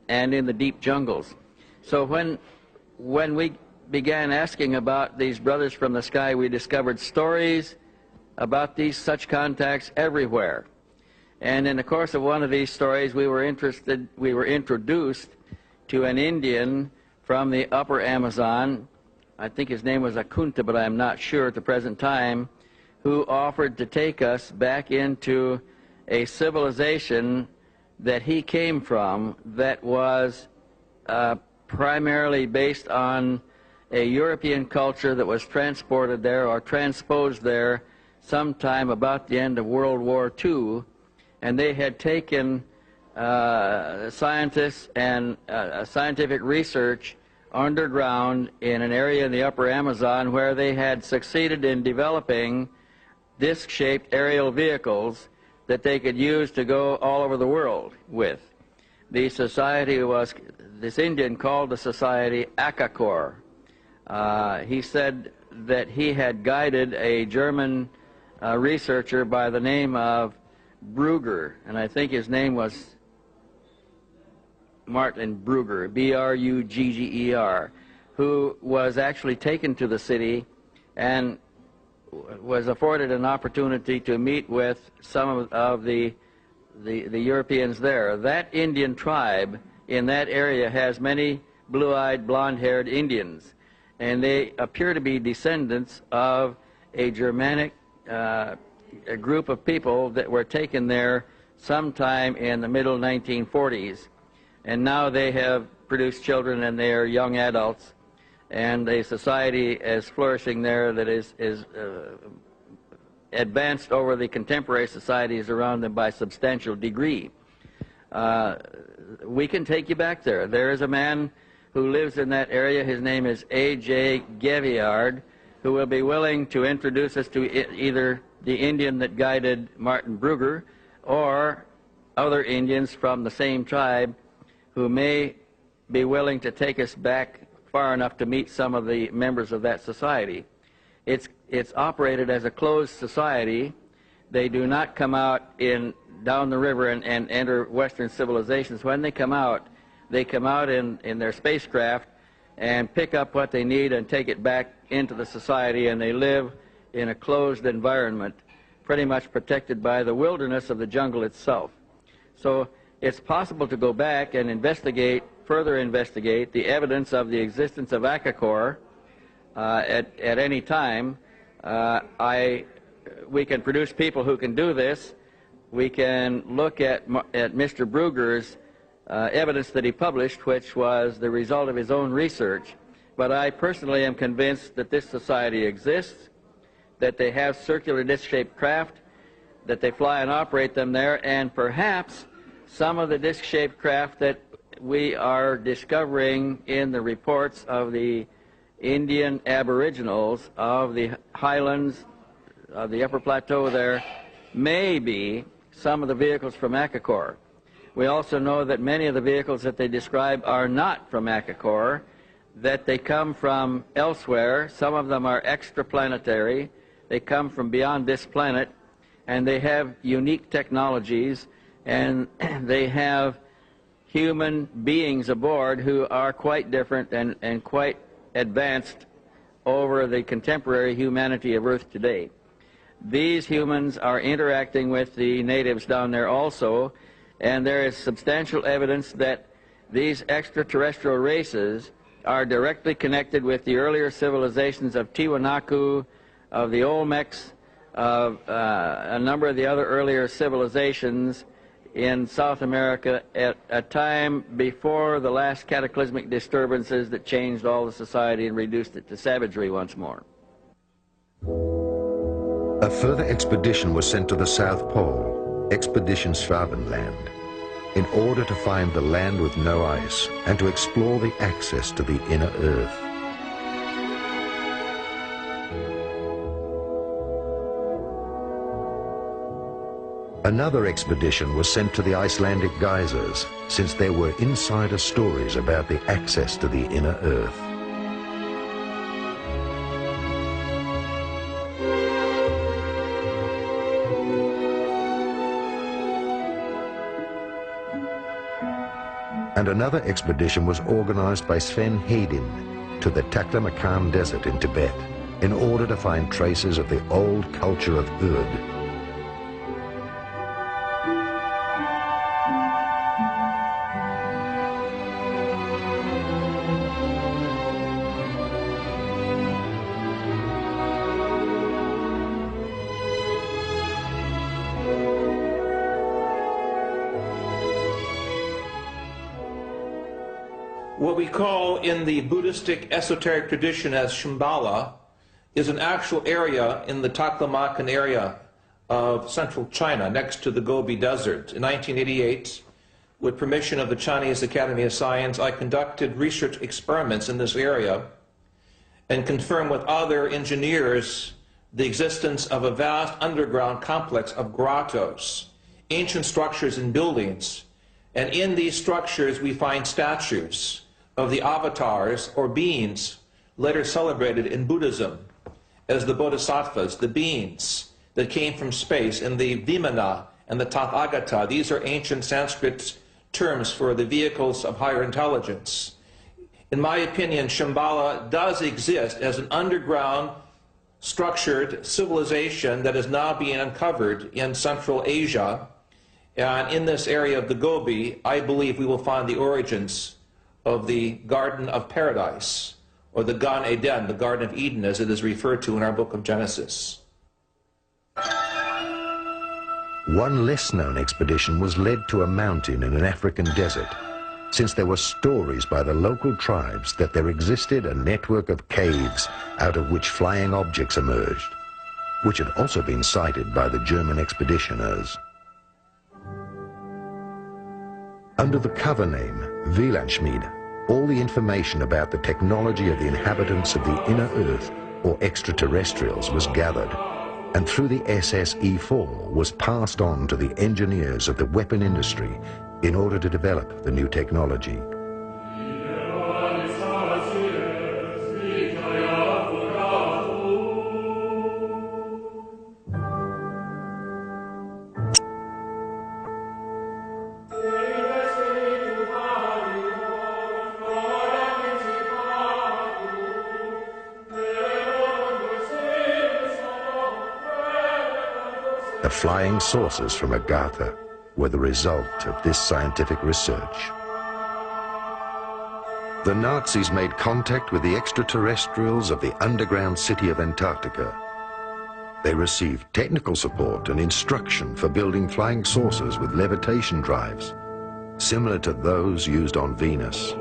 and in the deep jungles. So when we began asking about these brothers from the sky, we discovered stories about these such contacts everywhere. And in the course of one of these stories, we were introduced to an Indian from the upper Amazon. I think his name was Akunta, but I'm not sure at the present time, who offered to take us back into a civilization that he came from that was primarily based on a European culture that was transported there or transposed there sometime about the end of World War II, and they had taken scientists and scientific research underground in an area in the upper Amazon where they had succeeded in developing disc-shaped aerial vehicles that they could use to go all over the world with. The society was, this Indian called the society Akakor. He said that he had guided a German researcher by the name of Brugger, and I think his name was Martin Brugger, B-R-U-G-G-E-R, who was actually taken to the city and was afforded an opportunity to meet with some of the Europeans there. That Indian tribe in that area has many blue-eyed, blonde-haired Indians, and they appear to be descendants of a Germanic a group of people that were taken there sometime in the middle 1940s, and now they have produced children and they are young adults, and a society is flourishing there that is advanced over the contemporary societies around them by a substantial degree. We can take you back there. There is a man who lives in that area. His name is A.J. Gaviard, who will be willing to introduce us to either the Indian that guided Martin Brugger or other Indians from the same tribe who may be willing to take us back far enough to meet some of the members of that society. It's operated as a closed society. They do not come out down the river and enter Western civilizations. When they come out in their spacecraft and pick up what they need and take it back into the society, and they live in a closed environment, pretty much protected by the wilderness of the jungle itself. So it's possible to go back and further investigate the evidence of the existence of Akakor at any time. We can produce people who can do this. We can look at Mr. Brugger's evidence that he published, which was the result of his own research. But I personally am convinced that this society exists, that they have circular disc-shaped craft, that they fly and operate them there, and perhaps some of the disc-shaped craft that we are discovering in the reports of the Indian aboriginals of the highlands of the upper plateau there may be some of the vehicles from Akakor. We also know that many of the vehicles that they describe are not from Akakor, that they come from elsewhere. Some of them are extraplanetary. They come from beyond this planet, and they have unique technologies, and they have human beings aboard who are quite different and quite advanced over the contemporary humanity of Earth today. These humans are interacting with the natives down there also, and there is substantial evidence that these extraterrestrial races are directly connected with the earlier civilizations of Tiwanaku, of the Olmecs, of a number of the other earlier civilizations in South America at a time before the last cataclysmic disturbances that changed all the society and reduced it to savagery once more. A further expedition was sent to the South Pole, Expedition Schwabenland, in order to find the land with no ice and to explore the access to the inner Earth. Another expedition was sent to the Icelandic geysers, since there were insider stories about the access to the inner Earth. And and another expedition was organized by Sven Hedin to the Taklamakan Desert in Tibet in order to find traces of the old culture of Urd. What we call in the Buddhistic esoteric tradition as Shambhala is an actual area in the Taklamakan area of central China next to the Gobi Desert. In 1988, with permission of the Chinese Academy of Science, I conducted research experiments in this area and confirmed with other engineers the existence of a vast underground complex of grottos, ancient structures and buildings. And in these structures we find statues of the avatars or beings later celebrated in Buddhism as the bodhisattvas, the beings that came from space, and the Vimana and the Tathagata. These are ancient Sanskrit terms for the vehicles of higher intelligence. In my opinion, Shambhala does exist as an underground structured civilization that is now being uncovered in Central Asia. And in this area of the Gobi, I believe we will find the origins of the Garden of Paradise, or the Gan Eden, the Garden of Eden, as it is referred to in our book of Genesis. One less-known expedition was led to a mountain in an African desert, since there were stories by the local tribes that there existed a network of caves out of which flying objects emerged, which had also been cited by the German expeditioners. Under the cover name Wielandschmiede, all the information about the technology of the inhabitants of the inner Earth or extraterrestrials was gathered, and through the SSE-4 was passed on to the engineers of the weapon industry in order to develop the new technology. The flying saucers from Agartha were the result of this scientific research. The Nazis made contact with the extraterrestrials of the underground city of Antarctica. They received technical support and instruction for building flying saucers with levitation drives, similar to those used on Venus.